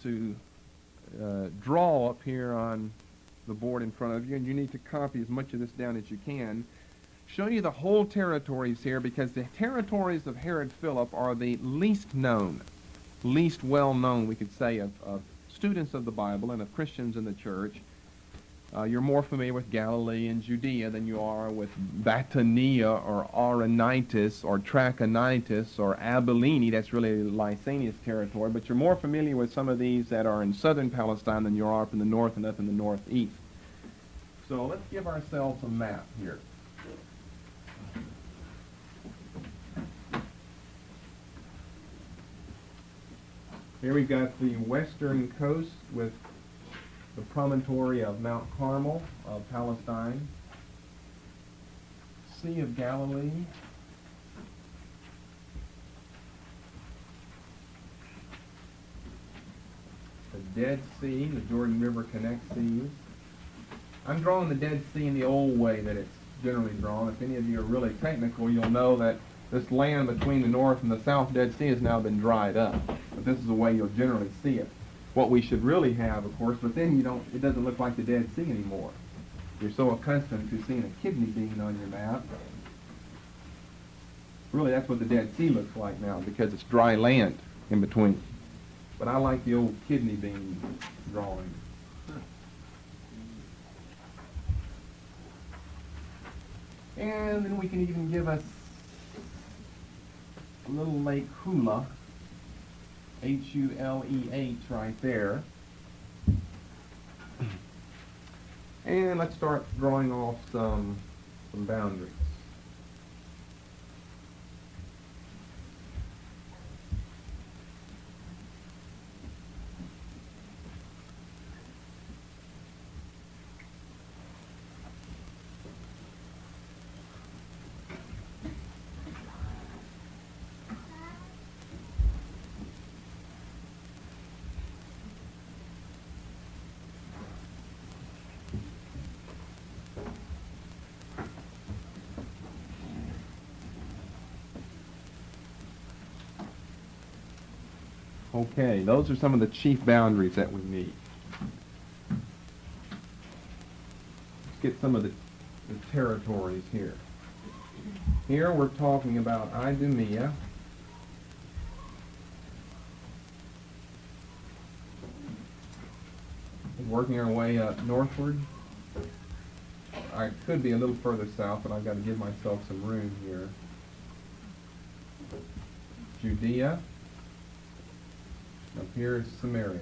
to draw up here on the board in front of you, and you need to copy as much of this down as you can. Show you the whole territories here, because the territories of Herod Philip are the least known, least well known, we could say, of students of the Bible and of Christians in the church. You're more familiar with Galilee and Judea than you are with Batanea or Auranitis or Trachonitis or Abilene. That's really Lysanius territory. But you're more familiar with some of these that are in southern Palestine than you are up in the north and up in the northeast. So let's give ourselves a map here. Here we've got the western coast with the promontory of Mount Carmel of Palestine, Sea of Galilee, the Dead Sea, the Jordan River connects these. I'm drawing the Dead Sea in the old way that it's generally drawn. If any of you are really technical, you'll know that this land between the North and the South Dead Sea has now been dried up. But this is the way you'll generally see it. What we should really have, of course, but then it doesn't look like the Dead Sea anymore. You're so accustomed to seeing a kidney bean on your map. Really, that's what the Dead Sea looks like now, because it's dry land in between. But I like the old kidney bean drawing. And then we can even give us a little Lake Hula, H-U-L-E-H right there. And let's start drawing off some boundaries. Okay, those are some of the chief boundaries that we need. Let's get some of the territories here. Here we're talking about Idumea, working our way up northward. I could be a little further south, but I've got to give myself some room here. Judea. Up here is Samaria.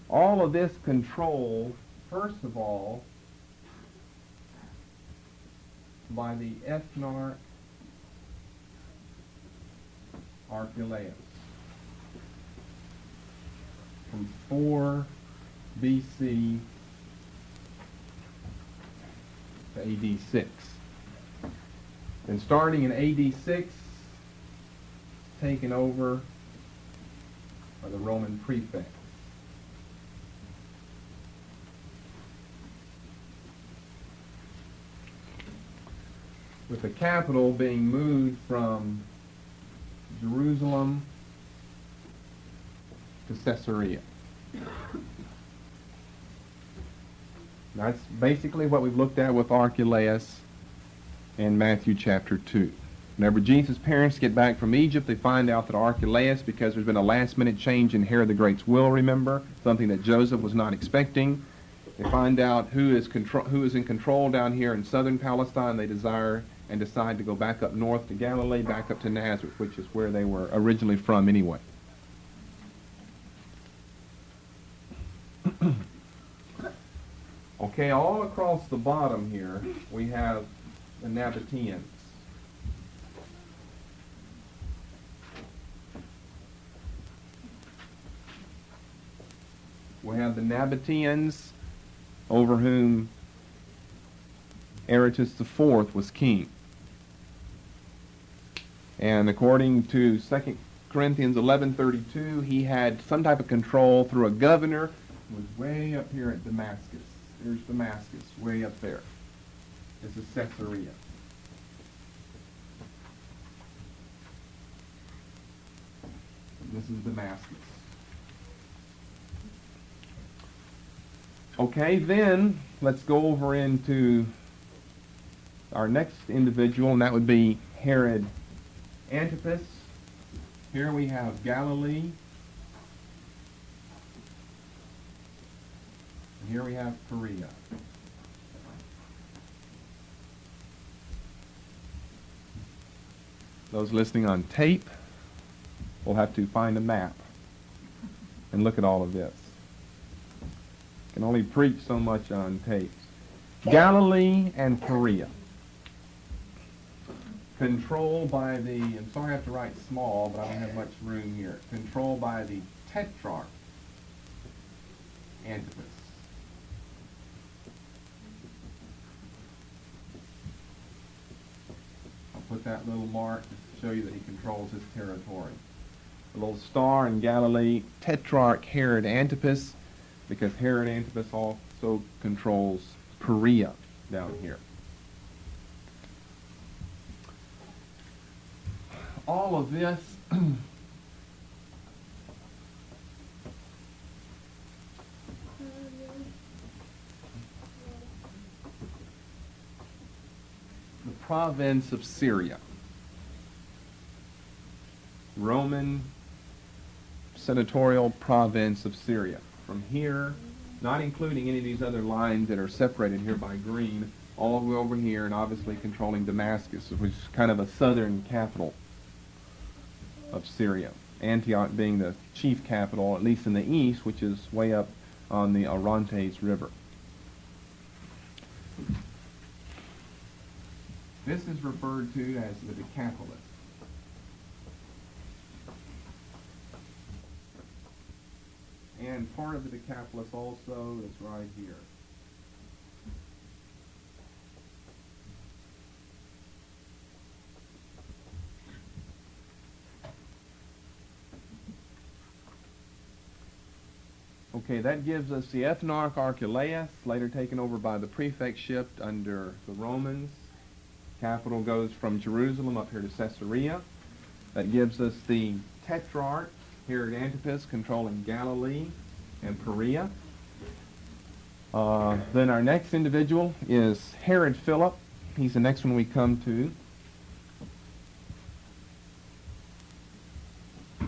All of this controlled, first of all, by the ethnarch Archelaus from 4 BC to AD 6. And starting in AD 6, taken over by the Roman prefect. With the capital being moved from Jerusalem to Caesarea. That's basically what we've looked at with Archelaus in Matthew chapter 2. Whenever Jesus' parents get back from Egypt, they find out that Archelaus, because there's been a last-minute change in Herod the Great's will, remember, something that Joseph was not expecting. They find out who is in control down here in southern Palestine. They desire and decide to go back up north to Galilee, back up to Nazareth, which is where they were originally from anyway. Okay, all across the bottom here, we have the Nabateans. We have the Nabateans over whom Aretas IV was king. And according to 2 Corinthians 11:32, he had some type of control through a governor was way up here at Damascus. There's Damascus, way up there. This is Caesarea. This is Damascus. Okay, then let's go over into our next individual, and that would be Herod Antipas. Here we have Galilee. And here we have Perea. Those listening on tape will have to find a map and look at all of this. Can only preach so much on tapes. Galilee and Perea. Controlled by the, I'm sorry I have to write small, but I don't have much room here. Controlled by the Tetrarch Antipas. I'll put that little mark to show you that he controls his territory. A little star in Galilee, Tetrarch Herod Antipas, because Herod Antipas also controls Perea down here. All of this the province of Syria, Roman senatorial province of Syria. From here, not including any of these other lines that are separated here by green, all the way over here, and obviously controlling Damascus, which is kind of a southern capital of Syria. Antioch being the chief capital, at least in the east, which is way up on the Orontes River. This is referred to as the Decapolis. And part of the Decapolis also is right here. Okay, that gives us the Ethnarch Archelaus, later taken over by the prefectship under the Romans. Capital goes from Jerusalem up here to Caesarea. That gives us the Tetrarch Herod Antipas controlling Galilee and Perea. Then our next individual is Herod Philip. He's the next one we come to. I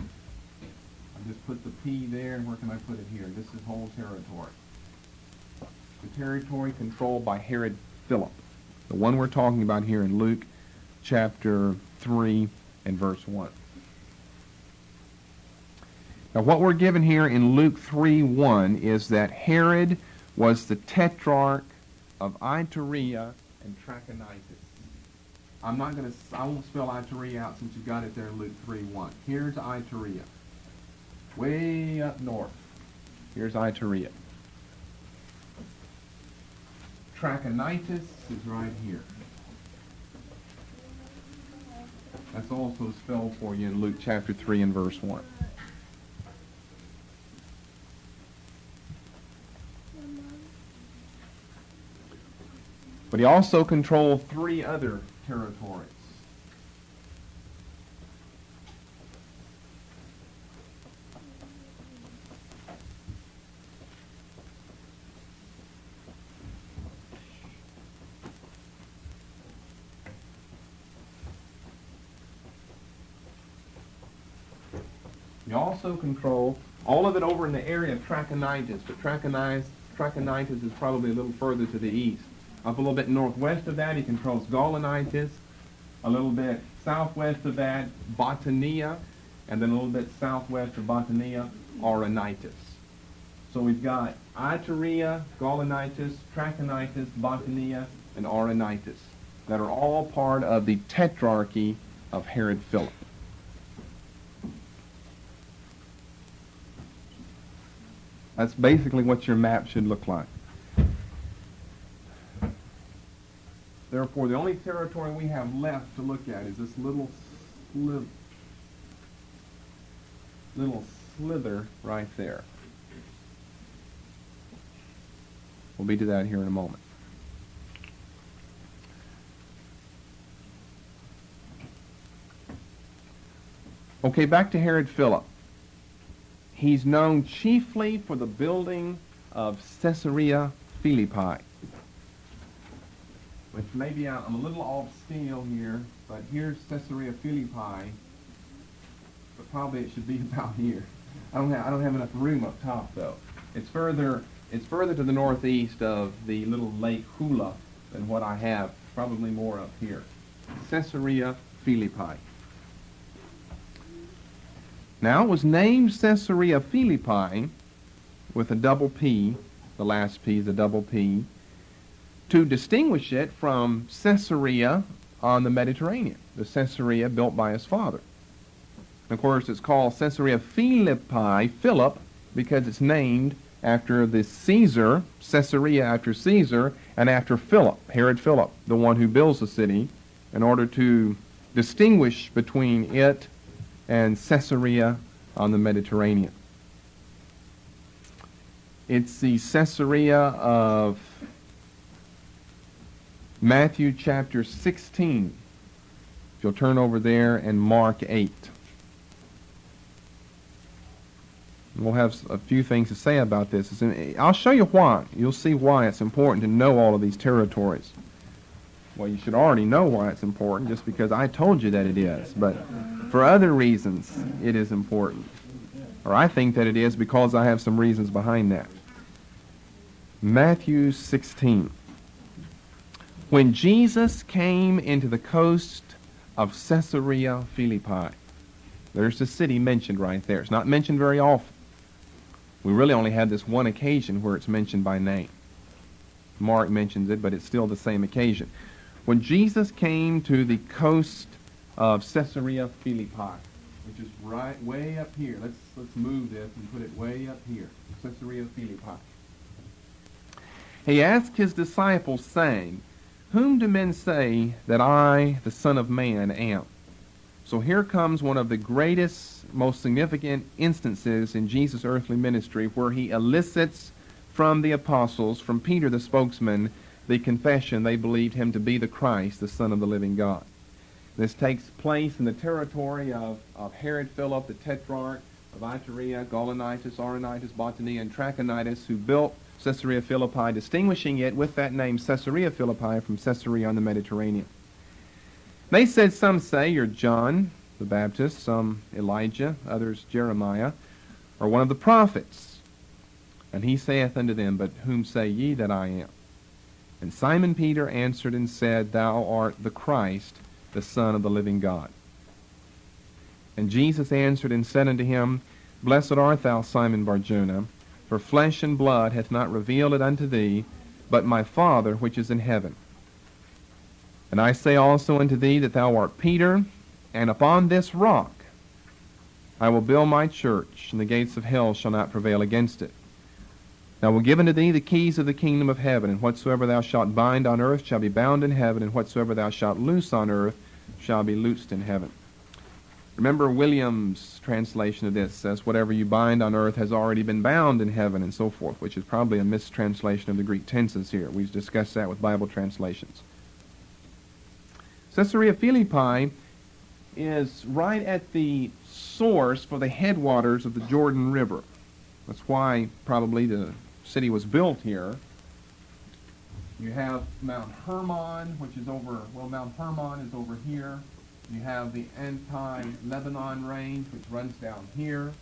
just put the P there, and where can I put it here? This is whole territory. The territory controlled by Herod Philip, the one we're talking about here in Luke chapter 3 and verse 1. Now what we're given here in Luke 3:1 is that Herod was the tetrarch of Iturea and Trachonitis. I won't spell Iturea out since you got it there in Luke 3:1. Here's Iturea. Way up north. Here's Iturea. Trachonitis is right here. That's also spelled for you in Luke chapter 3 and verse 1. But he also controlled 3 other territories. He also controlled all of it over in the area of Trachonitis, but Trachonitis is probably a little further to the east. Up a little bit northwest of that, he controls Gaulonitis. A little bit southwest of that, Botania. And then a little bit southwest of Botania, Auronitis. So we've got Iturea, Gaulonitis, Trachonitis, Botania, and Auronitis that are all part of the tetrarchy of Herod Philip. That's basically what your map should look like. Therefore, the only territory we have left to look at is this little slither right there. We'll be to that here in a moment. Okay, back to Herod Philip. He's known chiefly for the building of Caesarea Philippi. Which maybe I'm a little off scale here, but here's Caesarea Philippi, but probably it should be about here. I don't have enough room up top though. It's further to the northeast of the little Lake Hula than what I have, probably more up here. Caesarea Philippi. Now it was named Caesarea Philippi with a double P, the last P is a double P, to distinguish it from Caesarea on the Mediterranean, the Caesarea built by his father. Of course, it's called Caesarea Philippi, Philip, because it's named after the Caesar, Caesarea after Caesar, and after Philip, Herod Philip, the one who builds the city, in order to distinguish between it and Caesarea on the Mediterranean. It's the Caesarea of Matthew chapter 16. If you'll turn over there and Mark 8. We'll have a few things to say about this. I'll show you why. You'll see why it's important to know all of these territories. Well, you should already know why it's important, just because I told you that it is. But for other reasons, it is important. Or I think that it is because I have some reasons behind that. Matthew 16. When Jesus came into the coast of Caesarea Philippi, there's the city mentioned right there. It's not mentioned very often. We really only had this one occasion where it's mentioned by name. Mark mentions it, but it's still the same occasion. When Jesus came to the coast of Caesarea Philippi, which is right way up here. Let's move this and put it way up here. Caesarea Philippi. He asked his disciples, saying, "Whom do men say that I, the Son of Man, am?" So here comes one of the greatest, most significant instances in Jesus' earthly ministry where he elicits from the apostles, from Peter the spokesman, the confession they believed him to be the Christ, the Son of the living God. This takes place in the territory of Herod Philip, the tetrarch of Iturea, Gaulonitis, Auronitis, Botania, and Trachonitis, who built Caesarea Philippi, distinguishing it with that name Caesarea Philippi from Caesarea on the Mediterranean. They said, some say you're John the Baptist, some Elijah, others Jeremiah, or one of the prophets. And he saith unto them, But whom say ye that I am? And Simon Peter answered and said, Thou art the Christ, the Son of the living God. And Jesus answered and said unto him, Blessed art thou, Simon Bar-Jonah, for flesh and blood hath not revealed it unto thee, but my Father which is in heaven. And I say also unto thee that thou art Peter, and upon this rock I will build my church, and the gates of hell shall not prevail against it. And I will give unto thee the keys of the kingdom of heaven, and whatsoever thou shalt bind on earth shall be bound in heaven, and whatsoever thou shalt loose on earth shall be loosed in heaven. Remember William's translation of this says, whatever you bind on earth has already been bound in heaven, and so forth, which is probably a mistranslation of the Greek tenses here. We've discussed that with Bible translations. Caesarea Philippi is right at the source for the headwaters of the Jordan River. That's why probably the city was built here. You have Mount Hermon, which is over, well, Mount Hermon is over here. You have the anti-Lebanon range, which runs down here.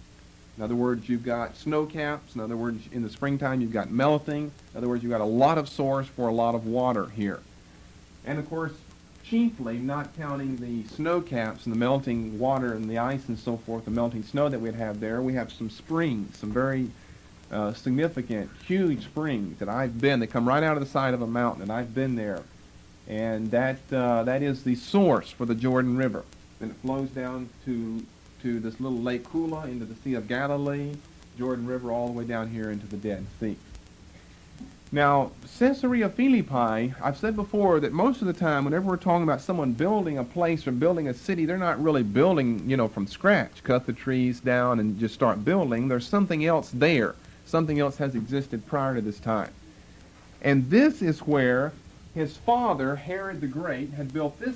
In other words, you've got snow caps. In other words, in the springtime, you've got melting. In other words, you've got a lot of source for a lot of water here. And of course, chiefly, not counting the snow caps and the melting water and the ice and so forth, the melting snow that we'd have there, we have some springs, some very significant, huge springs that I've been, that come right out of the side of a mountain, and I've been there. And that is the source for the Jordan River. Then it flows down to this little Lake Kula into the Sea of Galilee, Jordan River all the way down here into the Dead Sea. Now, Caesarea Philippi, I've said before that most of the time, whenever we're talking about someone building a place or building a city, they're not really building, from scratch. Cut the trees down and just start building. There's something else there. Something else has existed prior to this time. And this is where his father, Herod the Great, had built this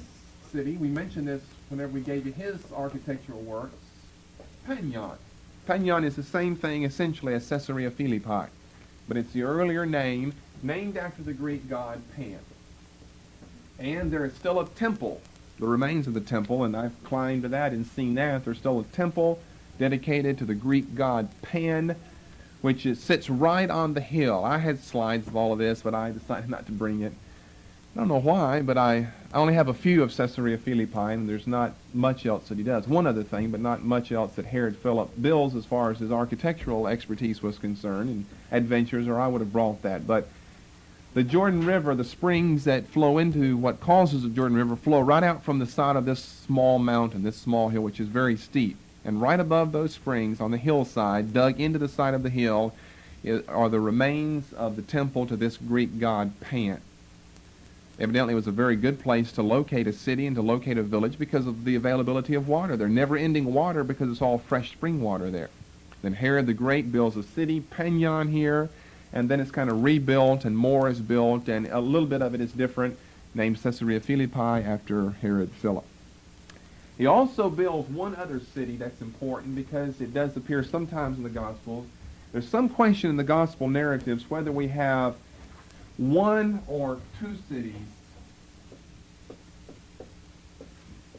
city. We mentioned this whenever we gave you his architectural works. Panion. Panion is the same thing essentially as Caesarea Philippi, but it's the earlier name, named after the Greek god Pan. And there is still a temple, the remains of the temple, and I've climbed to that and seen that. There's still a temple dedicated to the Greek god Pan, which sits right on the hill. I had slides of all of this, but I decided not to bring it. I don't know why, but I only have a few of Caesarea Philippi, and there's not much else that he does. One other thing, but not much else that Herod Philip builds as far as his architectural expertise was concerned, and adventures, or I would have brought that. But the Jordan River, the springs that flow into what causes the Jordan River, flow right out from the side of this small mountain, this small hill, which is very steep. And right above those springs, on the hillside, dug into the side of the hill, are the remains of the temple to this Greek god Pan. Evidently, it was a very good place to locate a city and to locate a village because of the availability of water. They're never-ending water because it's all fresh spring water there. Then Herod the Great builds a city, Panion here, and then it's kind of rebuilt and more is built, and a little bit of it is different, named Caesarea Philippi after Herod Philip. He also builds one other city that's important because it does appear sometimes in the Gospels. There's some question in the Gospel narratives whether we have one or two cities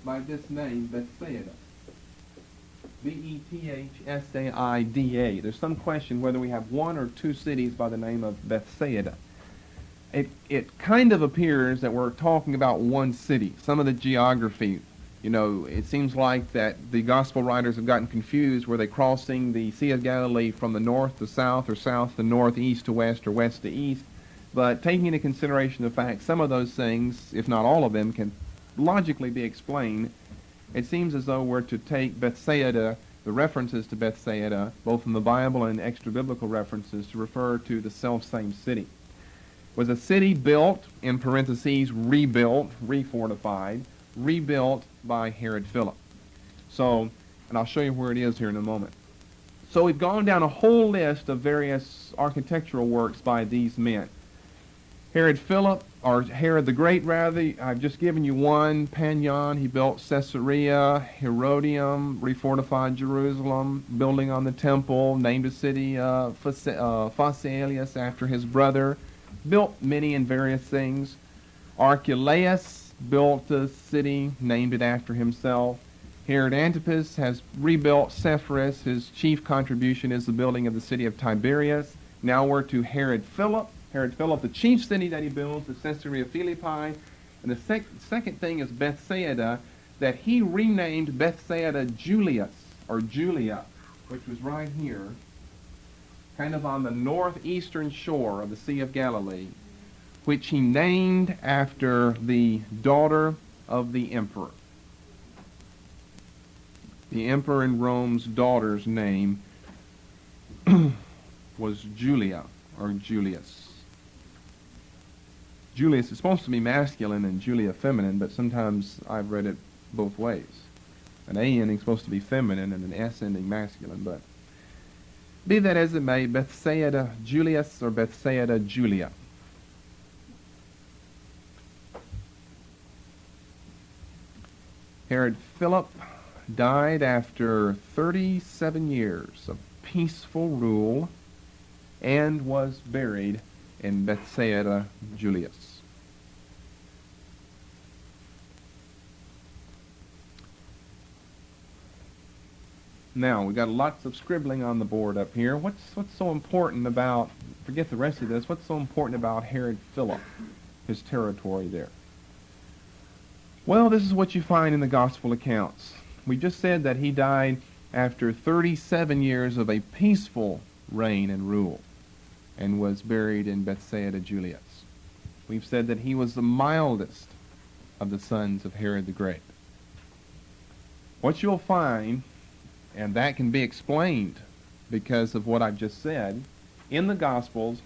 by this name, Bethsaida. Bethsaida. There's some question whether we have one or two cities by the name of Bethsaida. It kind of appears that we're talking about one city. Some of the geography, it seems like that the gospel writers have gotten confused. Were they crossing the Sea of Galilee from the north to south or south to north, east to west, or west to east? But taking into consideration the fact some of those things, if not all of them, can logically be explained, it seems as though we're to take Bethsaida, the references to Bethsaida, both in the Bible and extra-biblical references, to refer to the self-same city. It was a city built, in parentheses, rebuilt, refortified, rebuilt by Herod Philip. So, and I'll show you where it is here in a moment. So we've gone down a whole list of various architectural works by these men. Herod Philip, or Herod the Great rather, I've just given you one, Panion. He built Caesarea, Herodium, refortified Jerusalem, building on the temple, named a city Phasaelus after his brother, built many and various things. Archelaus built a city, named it after himself. Herod Antipas has rebuilt Sepphoris. His chief contribution is the building of the city of Tiberias. Now we're to Herod Philip. Herod Philip, the chief city that he builds, is Caesarea Philippi. And the second thing is Bethsaida, that he renamed Bethsaida Julius, or Julia, which was right here, kind of on the northeastern shore of the Sea of Galilee, which he named after the daughter of the emperor. The emperor in Rome's daughter's name was Julia, or Julius. Julius is supposed to be masculine and Julia feminine, but sometimes I've read it both ways. An A ending is supposed to be feminine and an S ending masculine, but be that as it may, Bethsaida Julius or Bethsaida Julia. Herod Philip died after 37 years of peaceful rule and was buried in Bethsaida Julius. Now, we've got lots of scribbling on the board up here. What's so important about, forget the rest of this, what's so important about Herod Philip, his territory there? Well, this is what you find in the gospel accounts. We just said that he died after 37 years of a peaceful reign and rule, and was buried in Bethsaida Julius. We've said that he was the mildest of the sons of Herod the Great. What you'll find, and that can be explained because of what I've just said, in the Gospels,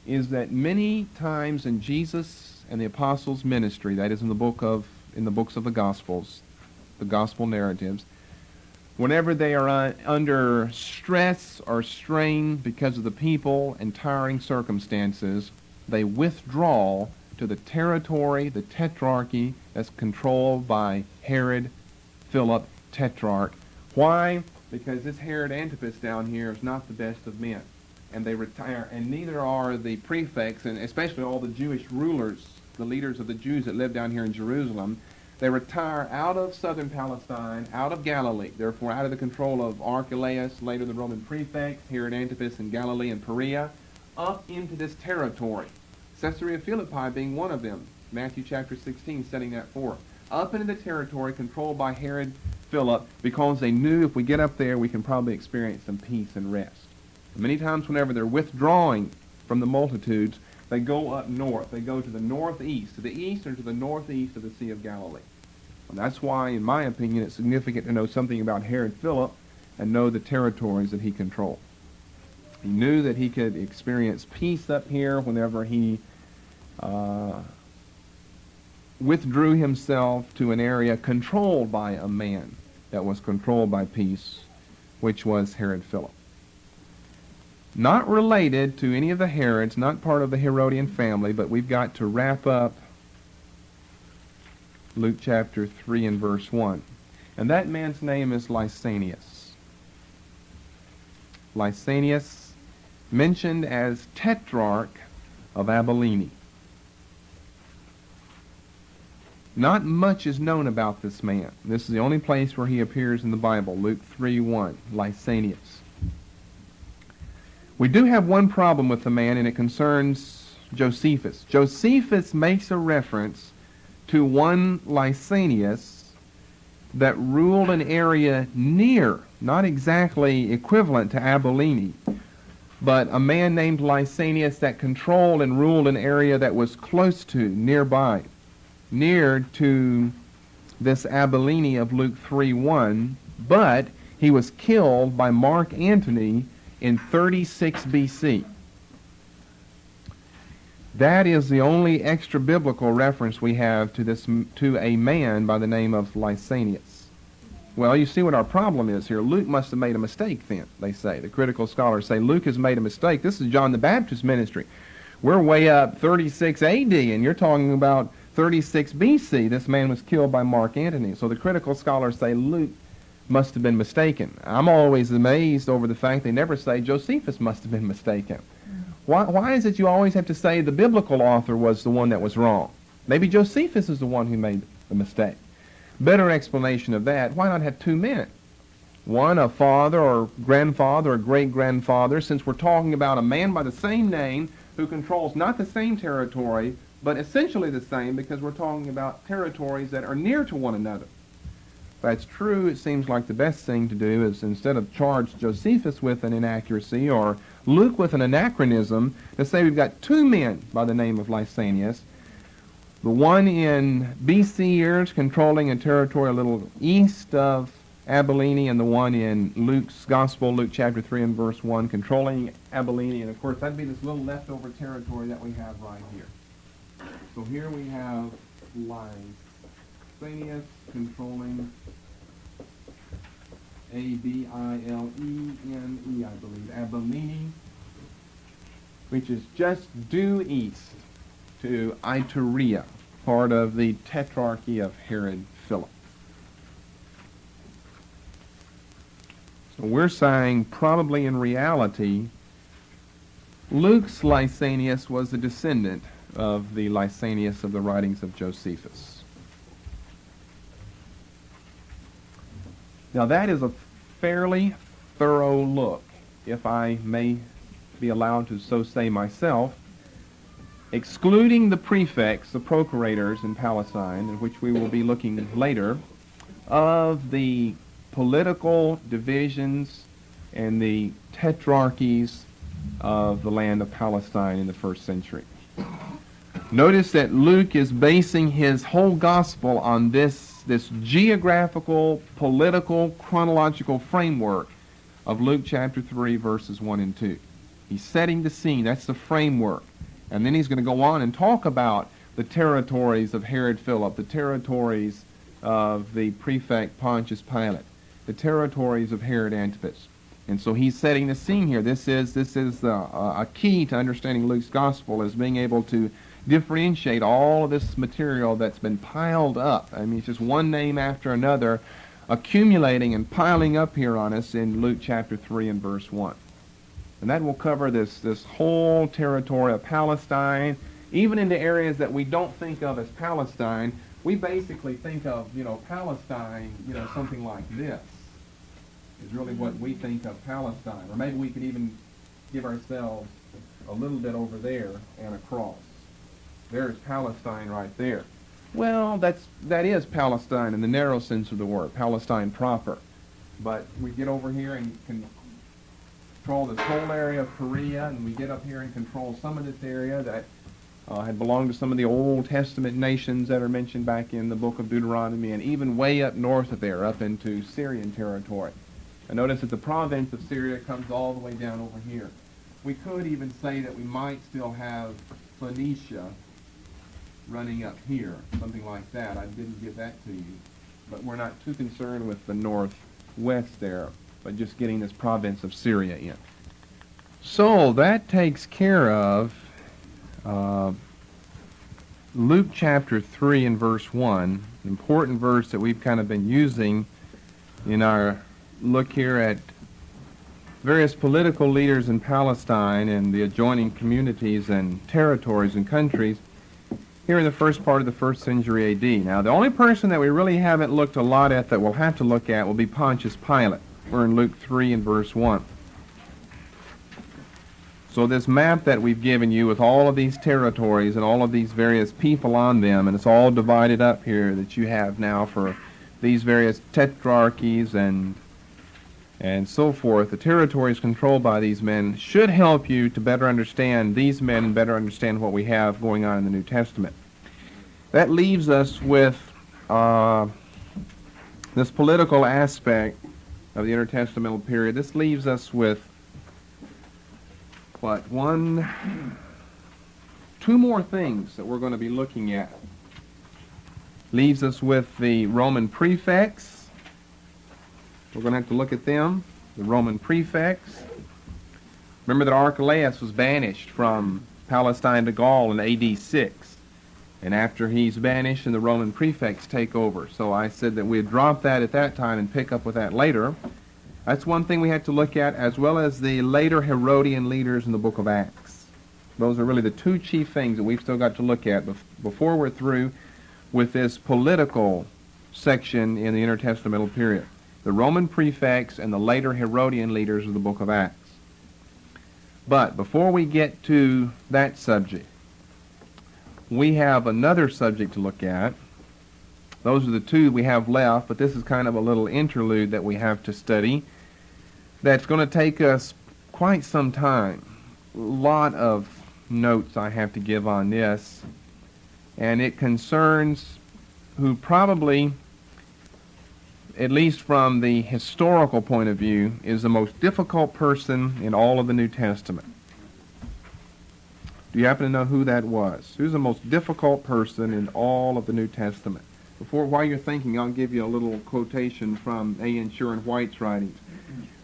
is that many times in Jesus and the apostles' ministry, that is in the books of the Gospels, the gospel narratives, whenever they are under stress or strain because of the people and tiring circumstances, they withdraw to the territory, the tetrarchy, that's controlled by Herod Philip, tetrarch. Why? Because this Herod Antipas down here is not the best of men. And they retire, and neither are the prefects, and especially all the Jewish rulers, the leaders of the Jews that live down here in Jerusalem. They retire out of southern Palestine, out of Galilee, therefore out of the control of Archelaus, later the Roman prefect, Herod Antipas in Galilee and Perea, up into this territory. Caesarea Philippi being one of them. Matthew chapter 16 setting that forth. Up into the territory controlled by Herod Philip, because they knew if we get up there we can probably experience some peace and rest. Many times whenever they're withdrawing from the multitudes, they go up north. They go to the northeast, to the east or to the northeast of the Sea of Galilee. And that's why, in my opinion, it's significant to know something about Herod Philip and know the territories that he controlled. He knew that he could experience peace up here whenever he withdrew himself to an area controlled by a man that was controlled by peace, which was Herod Philip. Not related to any of the Herods, not part of the Herodian family, but we've got to wrap up Luke chapter 3 and verse 1. And that man's name is Lysanius. Lysanius, mentioned as Tetrarch of Abilene. Not much is known about this man. This is the only place where he appears in the Bible, Luke 3:1, Lysanius. We do have one problem with the man, and it concerns Josephus. Josephus makes a reference to one Lysanius that ruled an area near, not exactly equivalent to Abilene, but a man named Lysanius that controlled and ruled an area that was close to, nearby, near to this Abilene of Luke 3:1, but he was killed by Mark Antony in 36 BC. That is the only extra-biblical reference we have to a man by the name of Lysanius. Well, you see what our problem is here. Luke must have made a mistake then, they say. The critical scholars say Luke has made a mistake. This is John the Baptist's ministry. We're way up 36 AD, and you're talking about 36 BC. This man was killed by Mark Antony. So the critical scholars say Luke must have been mistaken. I'm always amazed over the fact they never say Josephus must have been mistaken. Why is it you always have to say the biblical author was the one that was wrong? Maybe Josephus is the one who made the mistake. Better explanation of that, why not have two men? One, a father or grandfather or great-grandfather, since we're talking about a man by the same name who controls not the same territory, but essentially the same, because we're talking about territories that are near to one another. If that's true, it seems like the best thing to do is, instead of charge Josephus with an inaccuracy or Luke with an anachronism, to say we've got two men by the name of Lysanius, the one in BC years controlling a territory a little east of Abilene, and the one in Luke's Gospel, Luke chapter 3 and verse 1, controlling Abilene, and of course that'd be this little leftover territory that we have right here. So here we have Lysanius controlling Abilene, I believe, Abilene, which is just due east to Iturea, part of the tetrarchy of Herod Philip. So we're saying probably in reality Luke's Lysanius was a descendant of the Lysanius of the writings of Josephus. Now that is a fairly thorough look, if I may be allowed to so say myself, excluding the prefects, the procurators in Palestine, in which we will be looking later, of the political divisions and the tetrarchies of the land of Palestine in the first century. Notice that Luke is basing his whole gospel on this geographical, political, chronological framework of Luke chapter 3, verses 1 and 2. He's setting the scene. That's the framework. And then he's going to go on and talk about the territories of Herod Philip, the territories of the prefect Pontius Pilate, the territories of Herod Antipas. And so he's setting the scene here. This is a key to understanding Luke's gospel, is being able to differentiate all of this material that's been piled up. I mean, it's just one name after another accumulating and piling up here on us in Luke chapter 3 and verse 1. And that will cover this whole territory of Palestine, even into areas that we don't think of as Palestine. We basically think of, Palestine, something like this is really what we think of Palestine. Or maybe we could even give ourselves a little bit over there and across. There's Palestine right there. Well, that is Palestine in the narrow sense of the word, Palestine proper. But we get over here and can control this whole area of Korea, and we get up here and control some of this area that had belonged to some of the Old Testament nations that are mentioned back in the book of Deuteronomy, and even way up north of there, up into Syrian territory. And notice that the province of Syria comes all the way down over here. We could even say that we might still have Phoenicia running up here, something like that. I didn't give that to you, but we're not too concerned with the northwest there, but just getting this province of Syria in. So that takes care of Luke chapter 3 and verse 1, an important verse that we've kind of been using in our look here at various political leaders in Palestine and the adjoining communities and territories and countries here in the first part of the 1st century A.D. Now, the only person that we really haven't looked a lot at that we'll have to look at will be Pontius Pilate. We're in Luke 3 and verse 1. So this map that we've given you with all of these territories and all of these various people on them, and it's all divided up here that you have now for these various tetrarchies and so forth, the territories controlled by these men should help you to better understand these men and better understand what we have going on in the New Testament. That leaves us with this political aspect of the intertestamental period. This leaves us with, two more things that we're going to be looking at. Leaves us with the Roman prefects. We're going to have to look at them, the Roman prefects. Remember that Archelaus was banished from Palestine to Gaul in AD 6. And after he's banished, and the Roman prefects take over. So I said that we'd drop that at that time and pick up with that later. That's one thing we had to look at, as well as the later Herodian leaders in the book of Acts. Those are really the two chief things that we've still got to look at before we're through with this political section in the intertestamental period. The Roman prefects and the later Herodian leaders of the book of Acts. But before we get to that subject, we have another subject to look at. Those are the two we have left, but this is kind of a little interlude that we have to study. That's going to take us quite some time. A lot of notes I have to give on this, and it concerns who probably, at least from the historical point of view, is the most difficult person in all of the New Testament. Do you happen to know who that was? Who's the most difficult person in all of the New Testament? While you're thinking, I'll give you a little quotation from A.N. Shure and White's writings.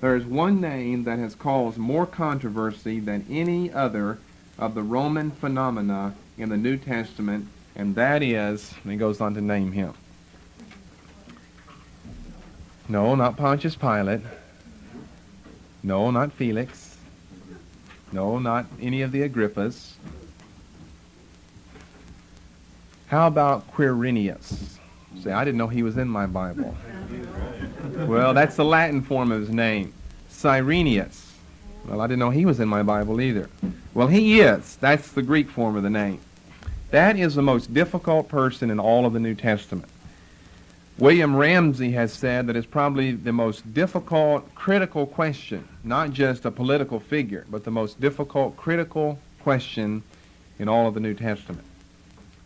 There is one name that has caused more controversy than any other of the Roman phenomena in the New Testament, and that is, and he goes on to name him. No, not Pontius Pilate. No, not Felix. No, not any of the Agrippas. How about Quirinius? Say, I didn't know he was in my Bible. Well, that's the Latin form of his name. Cyrenius. Well, I didn't know he was in my Bible either. Well, he is. That's the Greek form of the name. That is the most difficult person in all of the New Testament. William Ramsey has said that it's probably the most difficult, critical question, not just a political figure, but the most difficult, critical question in all of the New Testament.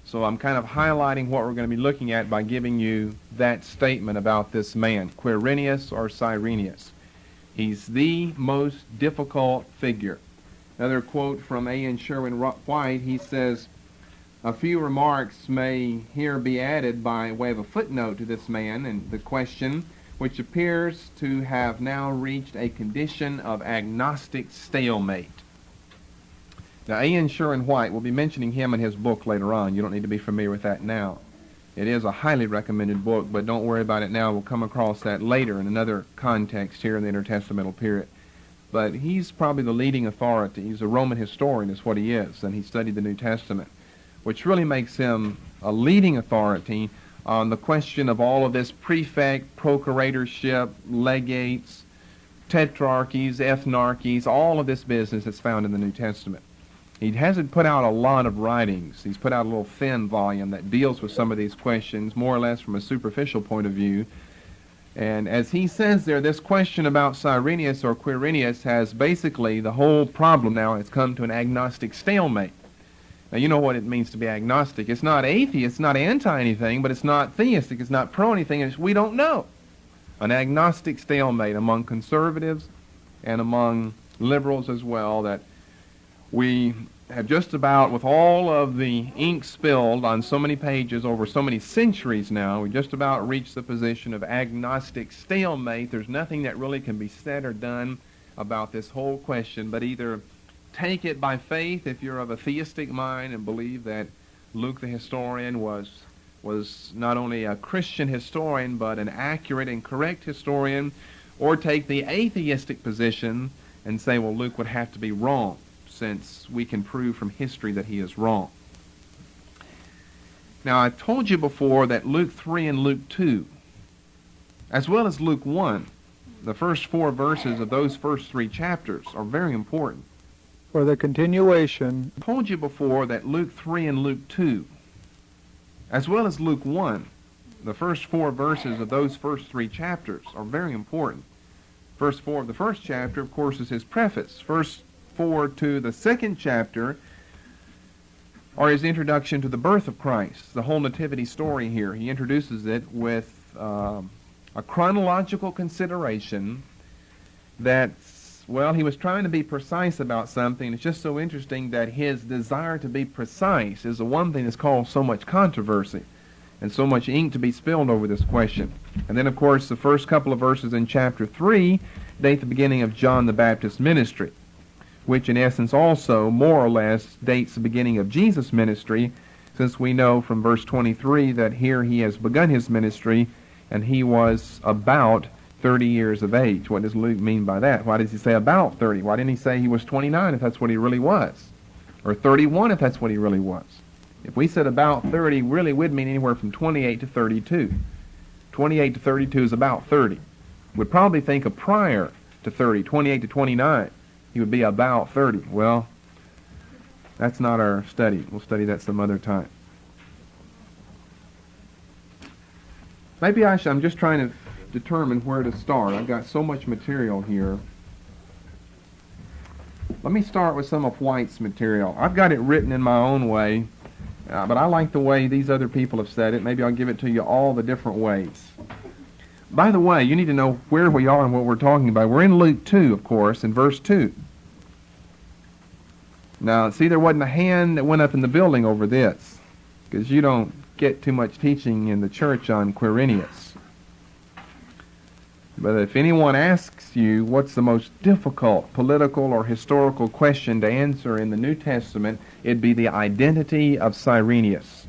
So I'm kind of highlighting what we're going to be looking at by giving you that statement about this man, Quirinius or Cyrenius. He's the most difficult figure. Another quote from A.N. Sherwin White, he says, "A few remarks may here be added by way of a footnote to this man and the question which appears to have now reached a condition of agnostic stalemate. Now, Ian Sherwin-White, we'll be mentioning him in his book later on. You don't need to be familiar with that now. It is a highly recommended book, but don't worry about it now. We'll come across that later in another context here in the intertestamental period. But he's probably the leading authority. He's a Roman historian is what he is, and he studied the New Testament, which really makes him a leading authority on the question of all of this prefect, procuratorship, legates, tetrarchies, ethnarchies, all of this business that's found in the New Testament. He hasn't put out a lot of writings. He's put out a little thin volume that deals with some of these questions, more or less from a superficial point of view. And as he says there, this question about Cyrenius or Quirinius has basically the whole problem now has come to an agnostic stalemate. Now, you know what it means to be agnostic. It's not atheist, it's not anti-anything, but it's not theistic, it's not pro-anything, it's we don't know. An agnostic stalemate among conservatives and among liberals as well, that we have just about, with all of the ink spilled on so many pages over so many centuries now, we just about reached the position of agnostic stalemate. There's nothing that really can be said or done about this whole question, but either take it by faith if you're of a theistic mind and believe that Luke the historian was not only a Christian historian but an accurate and correct historian, or take the atheistic position and say, well, Luke would have to be wrong, since we can prove from history that he is wrong. Now, I told you before that Luke 3 and Luke 2, as well as Luke 1, the first 4 verses of those first 3 chapters are very important. For the continuation, I told you before that Luke 3 and Luke 2, as well as Luke 1, the first 4 verses of those first 3 chapters are very important. Verse 4 of the first chapter, of course, is his preface. Verse 4 to the second chapter are his introduction to the birth of Christ, the whole nativity story here. He introduces it with a chronological consideration that, well, he was trying to be precise about something. It's just so interesting that his desire to be precise is the one thing that's caused so much controversy and so much ink to be spilled over this question. And then, of course, the first couple of verses in chapter 3 date the beginning of John the Baptist's ministry, which in essence also more or less dates the beginning of Jesus' ministry, since we know from verse 23 that here he has begun his ministry and he was about 30 years of age. What does Luke mean by that? Why does he say about 30? Why didn't he say he was 29 if that's what he really was? Or 31 if that's what he really was? If we said about 30, really would mean anywhere from 28 to 32. 28 to 32 is about 30. We'd probably think of prior to 30, 28 to 29. He would be about 30. Well, that's not our study. We'll study that some other time. Maybe I'm just trying to determine where to start. I've got so much material here. Let me start with some of White's material. I've got it written in my own way, but I like the way these other people have said it. Maybe I'll give it to you all the different ways. By the way, you need to know where we are and what we're talking about. We're in Luke 2, of course, in verse 2. Now, see, there wasn't a hand that went up in the building over this, because you don't get too much teaching in the church on Quirinius. But if anyone asks you what's the most difficult political or historical question to answer in the New Testament, it'd be the identity of Cyrenius.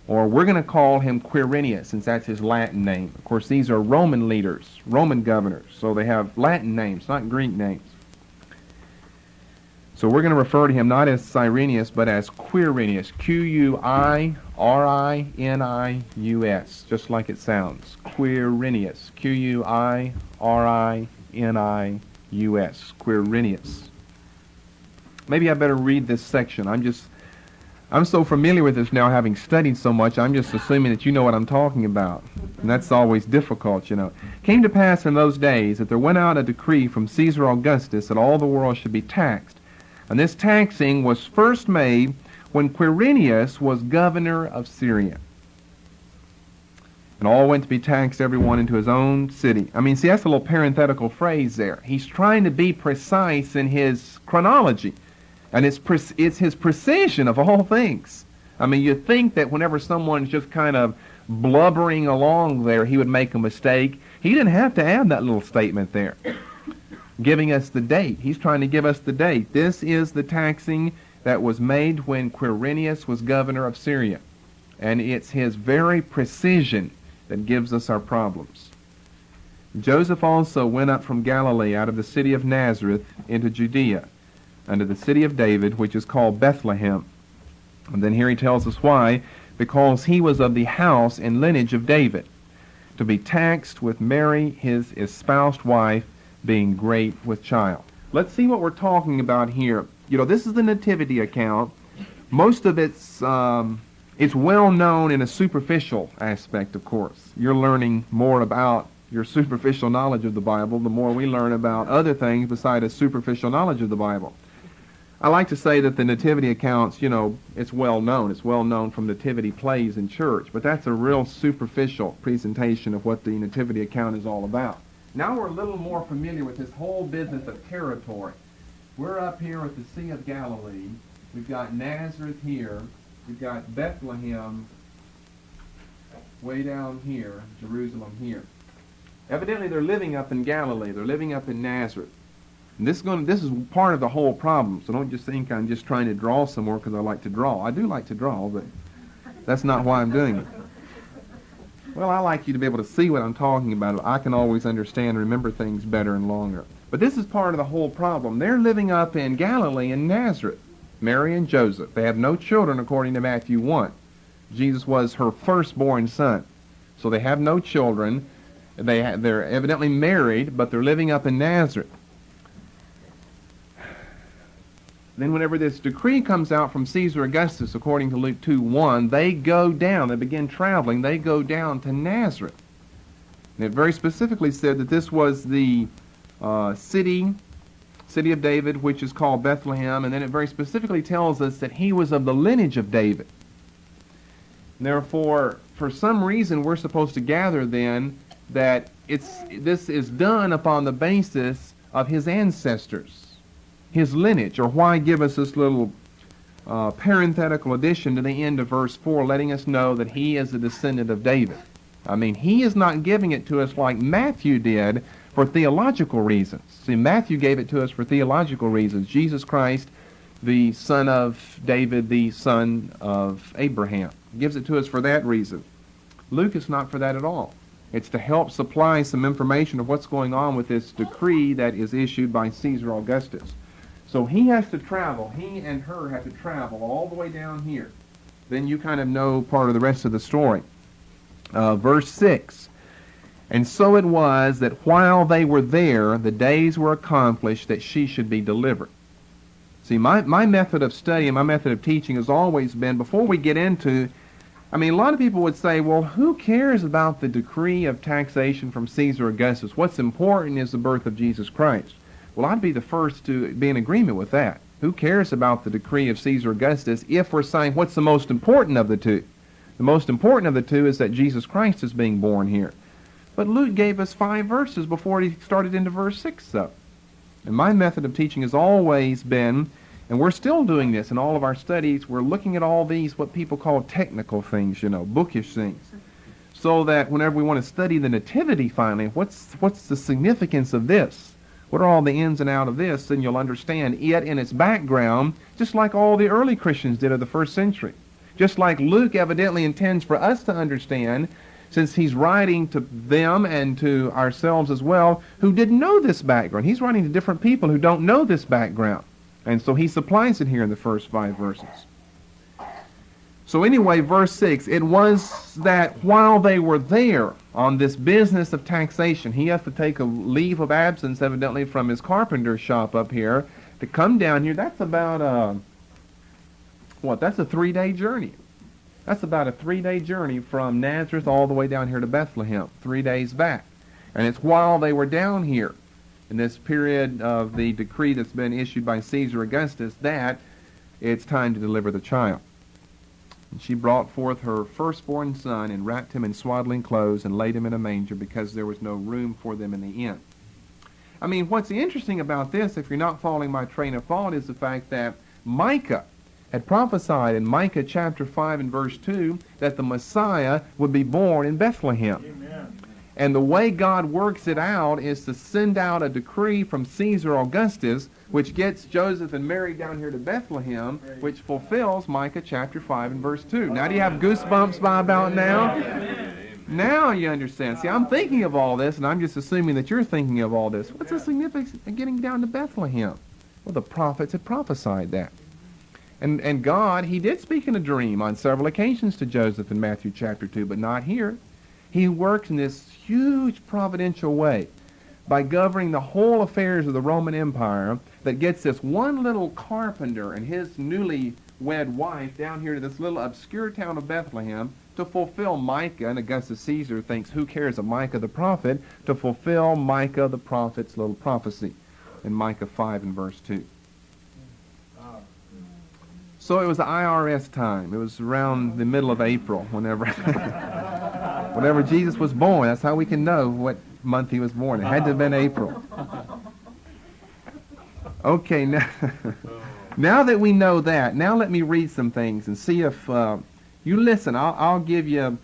Or we're going to call him Quirinius, since that's his Latin name. Of course, these are Roman leaders, Roman governors, so they have Latin names, not Greek names. So we're going to refer to him not as Cyrenius, but as Quirinius, Q-U-I-R-I-N-I-U-S, just like it sounds. Quirinius, Q-U-I-R-I-N-I-U-S, Quirinius. Maybe I better read this section. I'm so familiar with this now, having studied so much, I'm just assuming that you know what I'm talking about. And that's always difficult, you know. Came to pass in those days that there went out a decree from Caesar Augustus that all the world should be taxed. And this taxing was first made when Quirinius was governor of Syria. And all went to be taxed, everyone into his own city. I mean, see, that's a little parenthetical phrase there. He's trying to be precise in his chronology. And it's his precision of all things. I mean, you think that whenever someone's just kind of blubbering along there, he would make a mistake. He didn't have to add that little statement there, giving us the date. He's trying to give us the date. This is the taxing that was made when Quirinius was governor of Syria. And it's his very precision that gives us our problems. Joseph also went up from Galilee out of the city of Nazareth into Judea, unto the city of David, which is called Bethlehem. And then here he tells us why. Because he was of the house and lineage of David, to be taxed with Mary, his espoused wife, being great with child. Let's see what we're talking about here. This is the nativity account. Most of it's well known in a superficial aspect, of course. You're learning more about your superficial knowledge of the Bible the more we learn about other things besides a superficial knowledge of the Bible. I like to say that the nativity accounts, it's well known. It's well known from nativity plays in church, but that's a real superficial presentation of what the nativity account is all about. Now we're a little more familiar with this whole business of territory. We're up here at the Sea of Galilee. We've got Nazareth here. We've got Bethlehem way down here, Jerusalem here. Evidently they're living up in Galilee. They're living up in Nazareth. And this is part of the whole problem, so don't just think I'm just trying to draw some more because I like to draw. I do like to draw, but that's not why I'm doing it. Well, I like you to be able to see what I'm talking about. I can always understand and remember things better and longer. But this is part of the whole problem. They're living up in Galilee in Nazareth, Mary and Joseph. They have no children according to Matthew 1. Jesus was her firstborn son. So they have no children. They're evidently married, but they're living up in Nazareth. Then whenever this decree comes out from Caesar Augustus, according to Luke 2:1, they go down, they begin traveling, they go down to Nazareth. And it very specifically said that this was the city of David, which is called Bethlehem, and then it very specifically tells us that he was of the lineage of David. And therefore, for some reason, we're supposed to gather then that this is done upon the basis of his ancestors, his lineage. Or why give us this little parenthetical addition to the end of verse 4, letting us know that he is a descendant of David. I mean, he is not giving it to us like Matthew did for theological reasons. See, Matthew gave it to us for theological reasons. Jesus Christ, the son of David, the son of Abraham. He gives it to us for that reason. Luke is not for that at all. It's to help supply some information of what's going on with this decree that is issued by Caesar Augustus. So he has to travel, he and her have to travel all the way down here. Then you kind of know part of the rest of the story. Verse 6, and so it was that while they were there, the days were accomplished that she should be delivered. See, my method of study and my method of teaching has always been, before we get into, a lot of people would say, well, who cares about the decree of taxation from Caesar Augustus? What's important is the birth of Jesus Christ. Well, I'd be the first to be in agreement with that. Who cares about the decree of Caesar Augustus if we're saying what's the most important of the two? The most important of the two is that Jesus Christ is being born here. But Luke gave us 5 verses before he started into verse 6 up. And my method of teaching has always been, and we're still doing this in all of our studies, we're looking at all these, what people call technical things, bookish things. So that whenever we want to study the nativity finally, what's the significance of this? What are all the ins and outs of this? Then you'll understand it in its background, just like all the early Christians did of the first century. Just like Luke evidently intends for us to understand, since he's writing to them and to ourselves as well, who didn't know this background. He's writing to different people who don't know this background. And so he supplies it here in the first 5 verses. So anyway, verse 6, it was that while they were there on this business of taxation, he has to take a leave of absence evidently from his carpenter shop up here to come down here. That's about that's a 3-day journey. That's about a 3-day journey from Nazareth all the way down here to Bethlehem, 3 days back. And it's while they were down here in this period of the decree that's been issued by Caesar Augustus that it's time to deliver the child. And she brought forth her firstborn son and wrapped him in swaddling clothes and laid him in a manger because there was no room for them in the inn. What's interesting about this, if you're not following my train of thought, is the fact that Micah had prophesied in Micah chapter 5 and verse 2 that the Messiah would be born in Bethlehem. Amen. And the way God works it out is to send out a decree from Caesar Augustus, which gets Joseph and Mary down here to Bethlehem, which fulfills Micah chapter 5 and verse 2. Now do you have goosebumps by about now? Now you understand. See, I'm thinking of all this, and I'm just assuming that you're thinking of all this. What's the significance of getting down to Bethlehem? Well, the prophets had prophesied that. And God, he did speak in a dream on several occasions to Joseph in Matthew chapter 2, but not here. He works in this huge providential way by governing the whole affairs of the Roman Empire that gets this one little carpenter and his newly wed wife down here to this little obscure town of Bethlehem to fulfill Micah, and Augustus Caesar thinks, who cares of Micah the prophet, to fulfill Micah the prophet's little prophecy in Micah 5 and verse 2. So it was the IRS time. It was around the middle of April, whenever Jesus was born. That's how we can know what month he was born. It had to have been April. Okay, now that we know that, now let me read some things and see if you listen. I'll give you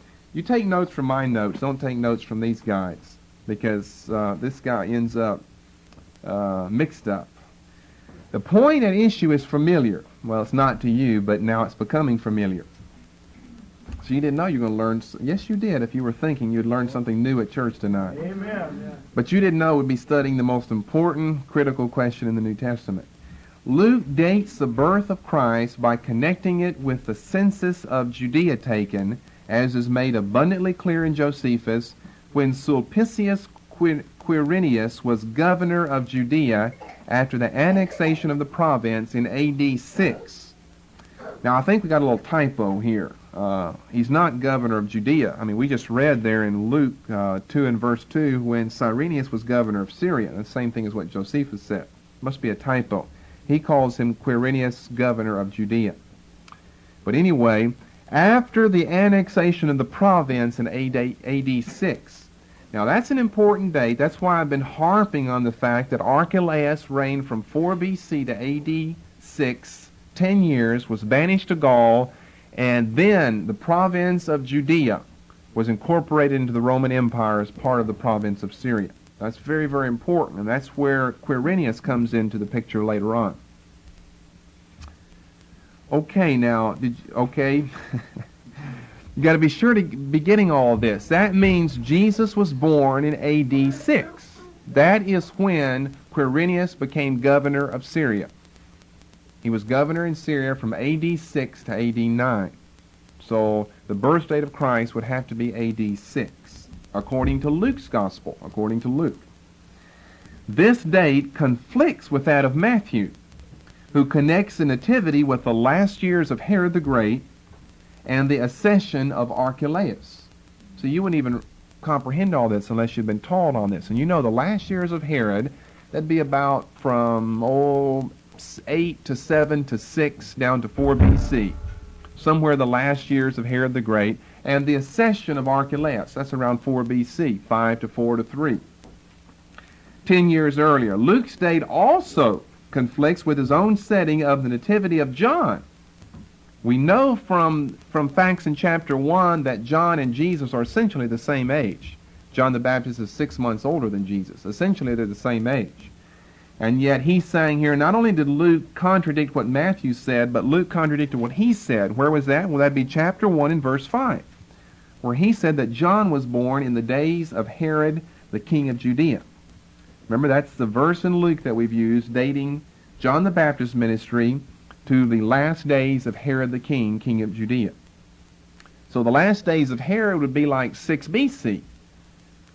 take notes from my notes. Don't take notes from these guys, because this guy ends up mixed up. The point at issue is familiar. Well, it's not to you, but now it's becoming familiar. So you didn't know you were going to learn. Yes, you did. If you were thinking you'd learn something new at church tonight. Amen. But you didn't know we'd be studying the most important, critical question in the New Testament. Luke dates the birth of Christ by connecting it with the census of Judea taken, as is made abundantly clear in Josephus, when Sulpicius Quirinius was governor of Judea after the annexation of the province in AD 6. Now, I think we got a little typo here. He's not governor of Judea. I mean, we just read there in Luke 2 and verse 2 when Quirinius was governor of Syria. The same thing as what Josephus said. Must be a typo. He calls him Quirinius, governor of Judea. But anyway, after the annexation of the province in AD 6. Now, that's an important date. That's why I've been harping on the fact that Archelaus reigned from 4 B.C. to AD 6, 10 years, was banished to Gaul, and then the province of Judea was incorporated into the Roman Empire as part of the province of Syria. That's very, very important, and that's where Quirinius comes into the picture later on. Okay, now, okay? You got to be sure to be getting all this. That means Jesus was born in AD 6. That is when Quirinius became governor of Syria. He was governor in Syria from AD 6 to AD 9. So the birth date of Christ would have to be AD 6, according to Luke's gospel, according to Luke. This date conflicts with that of Matthew, who connects the nativity with the last years of Herod the Great and the accession of Archelaus. So you wouldn't even comprehend all this unless you've been taught on this. And you know the last years of Herod, that'd be about from 8 to 7 to 6 down to 4 B.C. Somewhere the last years of Herod the Great, and the accession of Archelaus. That's around 4 B.C., 5 to 4 to 3. 10 years earlier. Luke's date also conflicts with his own setting of the nativity of John. We know from facts in chapter 1 that John and Jesus are essentially the same age. John the Baptist is 6 months older than Jesus. Essentially, they're the same age. And yet he's saying here, not only did Luke contradict what Matthew said, but Luke contradicted what he said. Where was that? Well, that'd be chapter 1 and verse 5, where he said that John was born in the days of Herod, the king of Judea. Remember, that's the verse in Luke that we've used, dating John the Baptist's ministry to the last days of Herod the king, king of Judea. So the last days of Herod would be like 6 B.C.,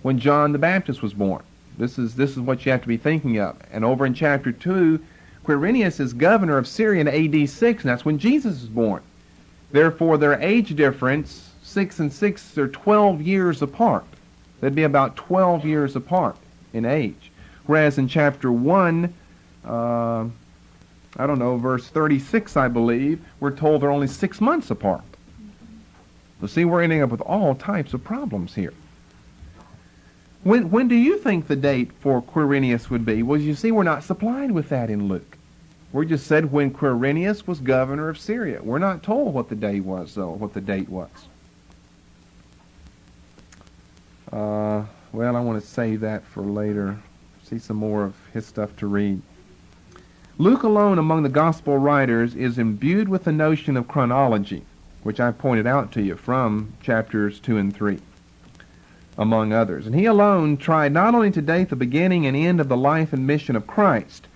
when John the Baptist was born. This is what you have to be thinking of. And over in chapter 2, Quirinius is governor of Syria in AD 6, and that's when Jesus is born. Therefore, their age difference, 6 and 6, are 12 years apart. They'd be about 12 years apart in age. Whereas in chapter 1, verse 36, I believe, we're told they're only 6 months apart. So see, we're ending up with all types of problems here. When do you think the date for Quirinius would be? Well, you see, we're not supplied with that in Luke. We just said when Quirinius was governor of Syria. We're not told what the day was, though, what the date was. Well, I want to save that for later. See some more of his stuff to read. Luke alone among the gospel writers is imbued with the notion of chronology, which I pointed out to you from chapters 2 and 3, among others. And he alone tried not only to date the beginning and end of the life and mission of Christ,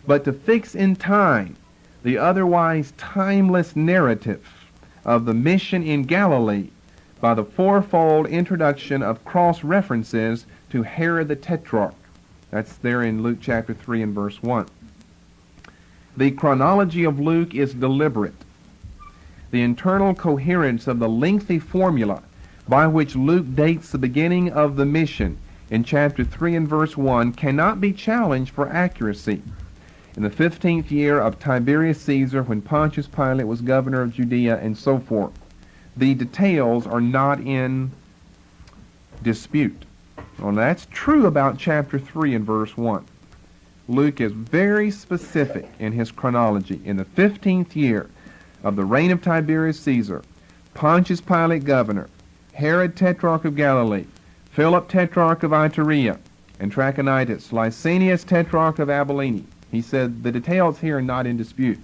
but to fix in time the otherwise timeless narrative of the mission in Galilee by the fourfold introduction of cross-references to Herod the Tetrarch. That's there in Luke chapter 3 and verse 1. The chronology of Luke is deliberate. The internal coherence of the lengthy formula by which Luke dates the beginning of the mission in chapter 3 and verse 1 cannot be challenged for accuracy. In the 15th year of Tiberius Caesar, when Pontius Pilate was governor of Judea, and so forth. The details are not in dispute. Well, that's true about chapter 3 and verse 1. Luke is very specific in his chronology. In the 15th year of the reign of Tiberius Caesar, Pontius Pilate governor, Herod Tetrarch of Galilee, Philip Tetrarch of Iturea and Trachonitis, Lysanius Tetrarch of Abilene. He said the details here are not in dispute.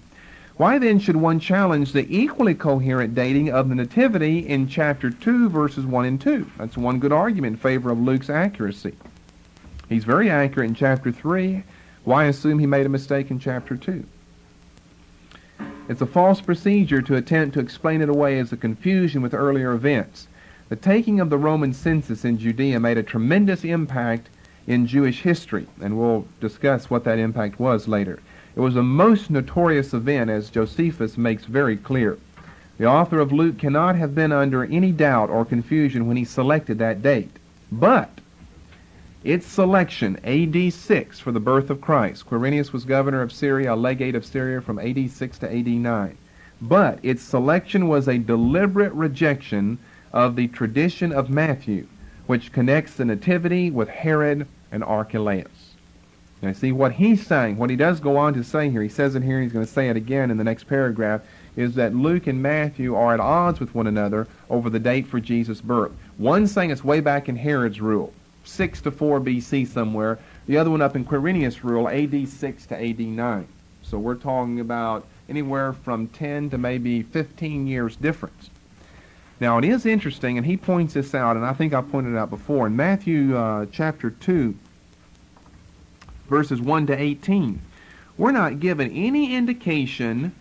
Why then should one challenge the equally coherent dating of the Nativity in chapter 2, verses 1 and 2? That's one good argument in favor of Luke's accuracy. He's very accurate in chapter 3. Why assume he made a mistake in chapter 2? It's a false procedure to attempt to explain it away as a confusion with earlier events. The taking of the Roman census in Judea made a tremendous impact in Jewish history, and we'll discuss what that impact was later. It was a most notorious event, as Josephus makes very clear. The author of Luke cannot have been under any doubt or confusion when he selected that date. But its selection, AD 6, for the birth of Christ. Quirinius was governor of Syria, a legate of Syria from AD 6 to AD 9. But its selection was a deliberate rejection of the tradition of Matthew, which connects the Nativity with Herod and Archelaus. Now see what he's saying, what he does go on to say here, he says it here and he's going to say it again in the next paragraph, is that Luke and Matthew are at odds with one another over the date for Jesus' birth. One saying it's way back in Herod's rule, 6 to 4 BC somewhere. The other one up in Quirinius' rule, AD 6 to AD 9. So we're talking about anywhere from 10 to maybe 15 years difference. Now it is interesting, and he points this out, and I think I pointed it out before, in Matthew chapter 2, verses 1 to 18, we're not given any indication,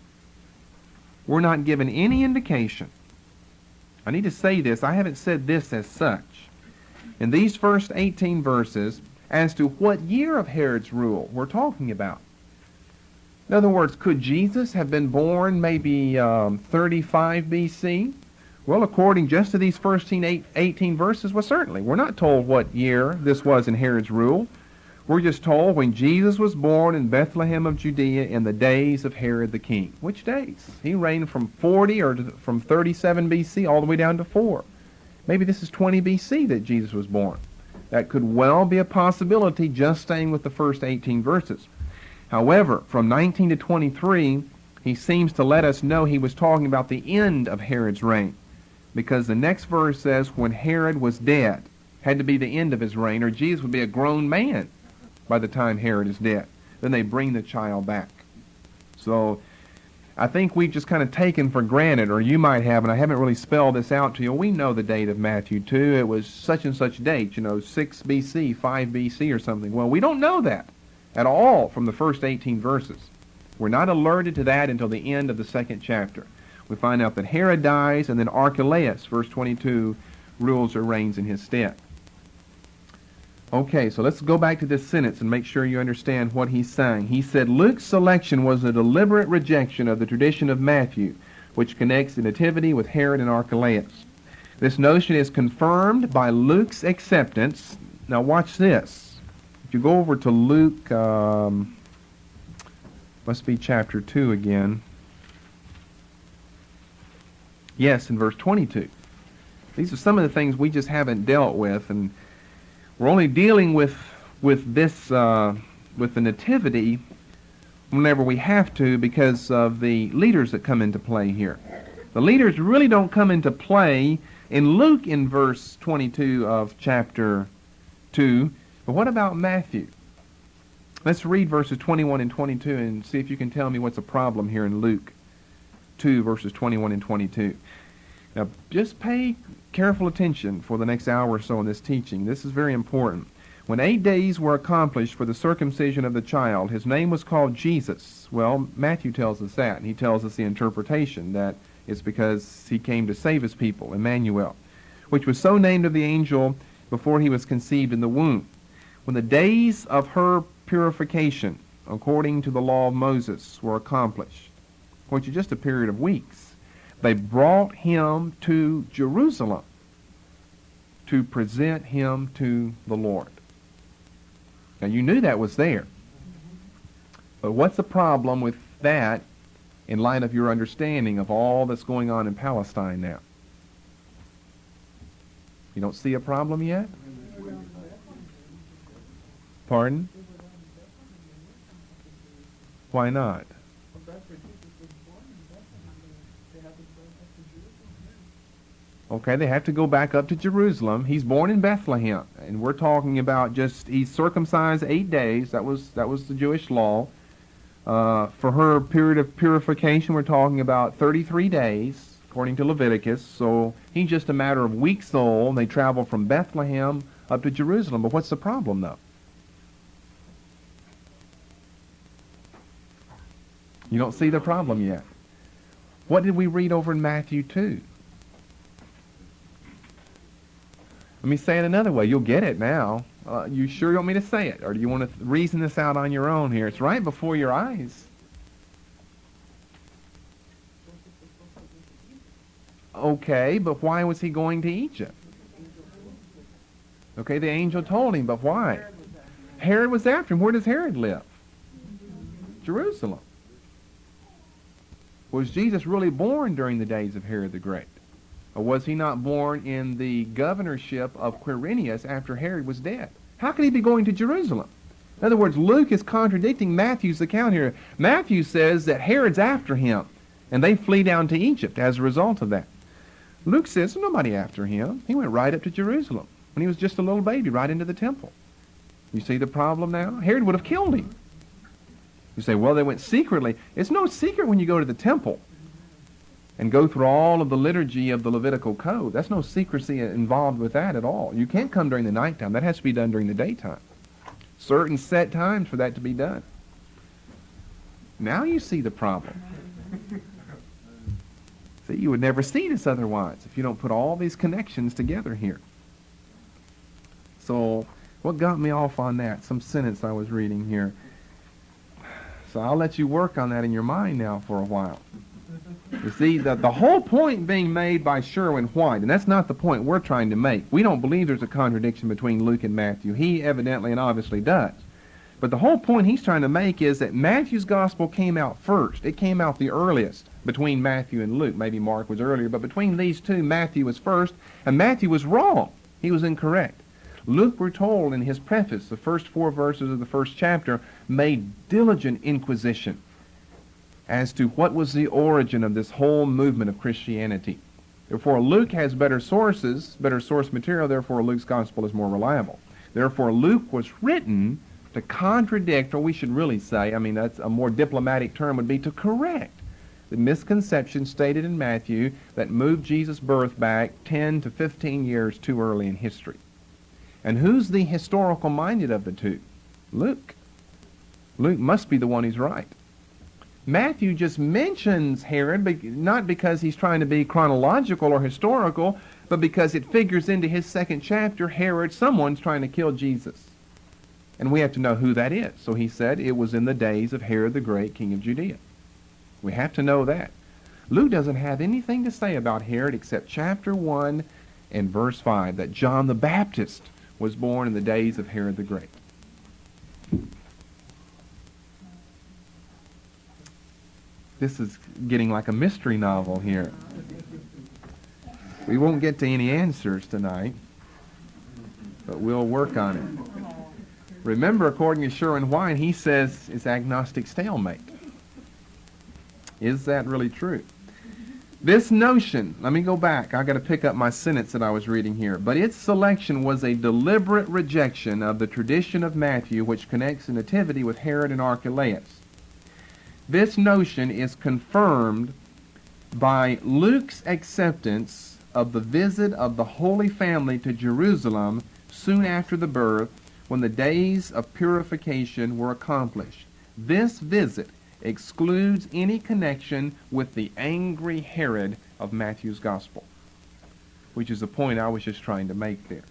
I need to say this, I haven't said this as such, in these first 18 verses, as to what year of Herod's rule we're talking about. In other words, could Jesus have been born maybe 35 BC? Well, according just to these first 18 verses, well, certainly. We're not told what year this was in Herod's rule. We're just told when Jesus was born in Bethlehem of Judea in the days of Herod the king. Which days? He reigned from 40 or from 37 BC all the way down to 4. Maybe this is 20 BC that Jesus was born. That could well be a possibility, just staying with the first 18 verses. However, from 19 to 23, he seems to let us know he was talking about the end of Herod's reign, because the next verse says when Herod was dead. Had to be the end of his reign, or Jesus would be a grown man by the time Herod is dead. Then they bring the child back. So I think we've just kind of taken for granted, or you might have, and I haven't really spelled this out to you. We know the date of Matthew 2. It was such and such date, 6 BC, 5 BC or something. Well, we don't know that at all from the first 18 verses. We're not alerted to that until the end of the second chapter. We find out that Herod dies, and then Archelaus, verse 22, rules or reigns in his stead. Okay, so let's go back to this sentence and make sure you understand what he's saying. He said Luke's selection was a deliberate rejection of the tradition of Matthew, which connects the Nativity with Herod and Archelaus. This notion is confirmed by Luke's acceptance. Now watch this. If you go over to Luke, must be chapter 2 again. Yes, in verse 22. These are some of the things we just haven't dealt with, and we're only dealing with this with the Nativity whenever we have to because of the leaders that come into play here. The leaders really don't come into play in Luke in verse 22 of chapter 2. But what about Matthew? Let's read verses 21 and 22 and see if you can tell me what's a problem here in Luke 2, verses 21 and 22. Now, just pay careful attention for the next hour or so in this teaching. This is very important. When 8 days were accomplished for the circumcision of the child, his name was called Jesus. Well, Matthew tells us that, and he tells us the interpretation, that it's because he came to save his people, Emmanuel, which was so named of the angel before he was conceived in the womb. When the days of her purification, according to the law of Moses, were accomplished, which is just a period of weeks, they brought him to Jerusalem to present him to the Lord. Now, you knew that was there. But what's the problem with that in light of your understanding of all that's going on in Palestine now? You don't see a problem yet? Pardon? Why not? Okay, they have to go back up to Jerusalem. He's born in Bethlehem, and we're talking about just he's circumcised 8 days. That was the Jewish law. For her period of purification, we're talking about 33 days, according to Leviticus. So he's just a matter of weeks old. They travel from Bethlehem up to Jerusalem. But what's the problem, though? You don't see the problem yet. What did we read over in Matthew 2? Let me say it another way. You'll get it now. You sure you want me to say it? Or do you want to reason this out on your own here? It's right before your eyes. Okay, but why was he going to Egypt? Okay, the angel told him, but why? Herod was after him. Where does Herod live? Jerusalem. Was Jesus really born during the days of Herod the Great? Or was he not born in the governorship of Quirinius after Herod was dead? How could he be going to Jerusalem? In other words, Luke is contradicting Matthew's account here. Matthew says that Herod's after him, and they flee down to Egypt as a result of that. Luke says nobody after him. He went right up to Jerusalem when he was just a little baby, right into the temple. You see the problem now? Herod would have killed him. You say, well, they went secretly. It's no secret when you go to the temple and go through all of the liturgy of the Levitical code. That's no secrecy involved with that at all. You can't come during the nighttime. That has to be done during the daytime. Certain set times for that to be done. Now you see the problem. See, you would never see this otherwise if you don't put all these connections together here. So what got me off on that? Some sentence I was reading here. So I'll let you work on that in your mind now for a while. You see, the whole point being made by Sherwin White, and that's not the point we're trying to make. We don't believe there's a contradiction between Luke and Matthew. He evidently and obviously does. But the whole point he's trying to make is that Matthew's gospel came out first. It came out the earliest between Matthew and Luke. Maybe Mark was earlier, but between these two, Matthew was first, and Matthew was wrong. He was incorrect. Luke, we're told in his preface, the first 4 verses of the first chapter, made diligent inquisition as to what was the origin of this whole movement of Christianity. Therefore, Luke has better sources, better source material, therefore Luke's gospel is more reliable. Therefore, Luke was written to contradict, or we should really say, that's a more diplomatic term, would be to correct the misconception stated in Matthew that moved Jesus' birth back 10 to 15 years too early in history. And who's the historical minded of the two? Luke. Luke must be the one who's right. Matthew just mentions Herod, not because he's trying to be chronological or historical, but because it figures into his second chapter, Herod, someone's trying to kill Jesus. And we have to know who that is. So he said it was in the days of Herod the Great, king of Judea. We have to know that. Luke doesn't have anything to say about Herod except chapter 1 and verse 5, that John the Baptist was born in the days of Herod the Great. This is getting like a mystery novel here. We won't get to any answers tonight, but we'll work on it. Remember, according to Sherwin-White, he says it's agnostic stalemate. Is that really true? This notion, let me go back. I've got to pick up my sentence that I was reading here. But its selection was a deliberate rejection of the tradition of Matthew, which connects the nativity with Herod and Archelaus. This notion is confirmed by Luke's acceptance of the visit of the Holy Family to Jerusalem soon after the birth, when the days of purification were accomplished. This visit excludes any connection with the angry Herod of Matthew's Gospel, which is the point I was just trying to make there.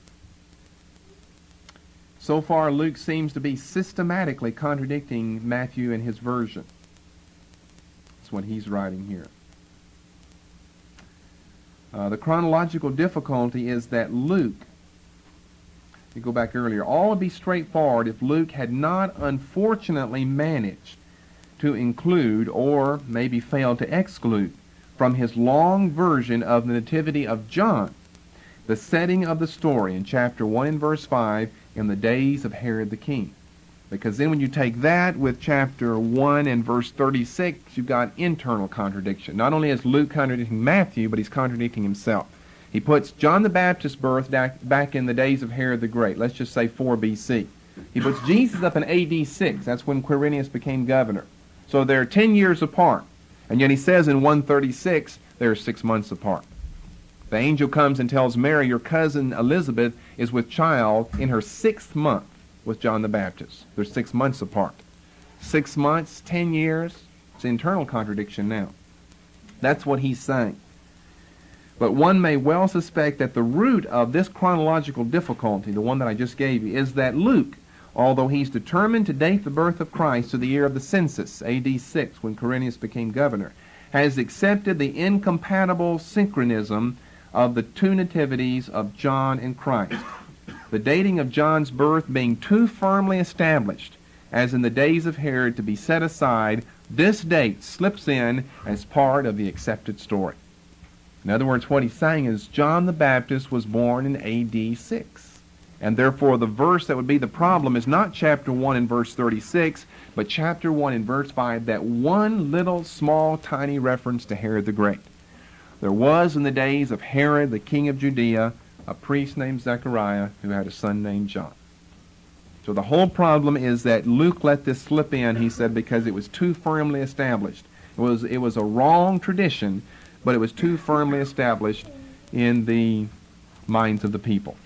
So far, Luke seems to be systematically contradicting Matthew in his version. That's what he's writing here. The chronological difficulty is that Luke, you go back earlier, all would be straightforward if Luke had not unfortunately managed to include, or maybe failed to exclude, from his long version of the Nativity of John, the setting of the story in chapter 1 and verse 5 in the days of Herod the king. Because then when you take that with chapter 1 and verse 36, you've got internal contradiction. Not only is Luke contradicting Matthew, but he's contradicting himself. He puts John the Baptist's birth back in the days of Herod the Great, let's just say 4 B.C. He puts Jesus up in A.D. 6, that's when Quirinius became governor. So they're 10 years apart. And yet he says in 136, they're 6 months apart. The angel comes and tells Mary, your cousin Elizabeth is with child in her 6th month with John the Baptist. They're 6 months apart. 6 months, 10 years, it's an internal contradiction now. That's what he's saying. But one may well suspect that the root of this chronological difficulty, the one that I just gave you, is that Luke, although he's determined to date the birth of Christ to the year of the census, A.D. 6, when Quirinius became governor, has accepted the incompatible synchronism of the two nativities of John and Christ. The dating of John's birth being too firmly established, as in the days of Herod, to be set aside, this date slips in as part of the accepted story. In other words, what he's saying is John the Baptist was born in A.D. 6. And therefore the verse that would be the problem is not chapter 1 and verse 36, but chapter 1 and verse 5, that one little small tiny reference to Herod the Great. There was in the days of Herod, the king of Judea, a priest named Zechariah who had a son named John. So the whole problem is that Luke let this slip in, he said, because it was too firmly established. It was a wrong tradition, but it was too firmly established in the minds of the people.